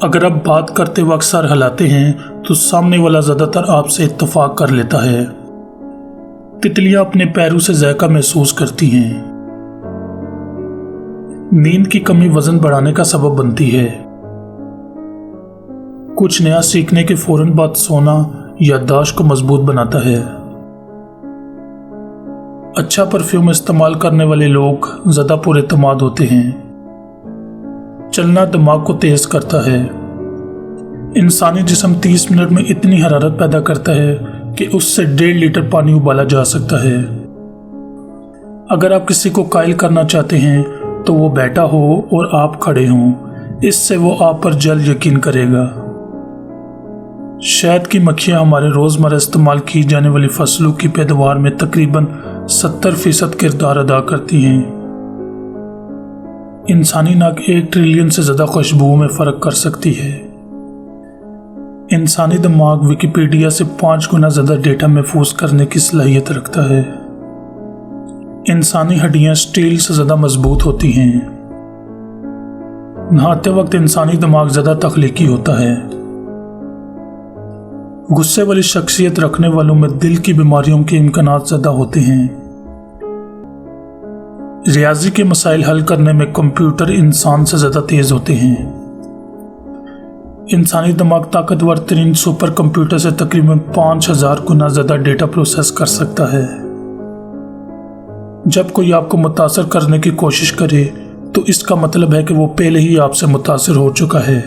اگر آپ بات کرتے وقت سر ہلاتے ہیں تو سامنے والا زیادہ تر آپ سے اتفاق کر لیتا ہے۔ تتلیاں اپنے پیروں سے ذائقہ محسوس کرتی ہیں۔ نیند کی کمی وزن بڑھانے کا سبب بنتی ہے۔ کچھ نیا سیکھنے کے فوراً بعد سونا یادداشت کو مضبوط بناتا ہے۔ اچھا پرفیوم استعمال کرنے والے لوگ زیادہ پر اعتماد ہوتے ہیں۔ چلنا دماغ کو تیز کرتا ہے۔ انسانی جسم 30 منٹ میں اتنی حرارت پیدا کرتا ہے کہ اس سے 1.5 لیٹر پانی ابالا جا سکتا ہے۔ اگر آپ کسی کو قائل کرنا چاہتے ہیں تو وہ بیٹھا ہو اور آپ کھڑے ہوں، اس سے وہ آپ پر جلد یقین کرے گا۔ شہد کی مکھیاں ہمارے روزمرہ استعمال کی جانے والی فصلوں کی پیداوار میں تقریباً 70% کردار ادا کرتی ہیں۔ انسانی ناک 1 ٹریلین سے زیادہ خوشبوؤں میں فرق کر سکتی ہے۔ انسانی دماغ ویکیپیڈیا سے 5 گنا زیادہ ڈیٹا محفوظ کرنے کی صلاحیت رکھتا ہے۔ انسانی ہڈیاں سٹیل سے زیادہ مضبوط ہوتی ہیں۔ نہاتے وقت انسانی دماغ زیادہ تخلیقی ہوتا ہے۔ غصے والی شخصیت رکھنے والوں میں دل کی بیماریوں کے امکانات زیادہ ہوتے ہیں۔ ریاضی کے مسائل حل کرنے میں کمپیوٹر انسان سے زیادہ تیز ہوتے ہیں۔ انسانی دماغ طاقتور ترین سپر کمپیوٹر سے تقریباً 5000 گنا زیادہ ڈیٹا پروسیس کر سکتا ہے۔ جب کوئی آپ کو متاثر کرنے کی کوشش کرے تو اس کا مطلب ہے کہ وہ پہلے ہی آپ سے متاثر ہو چکا ہے۔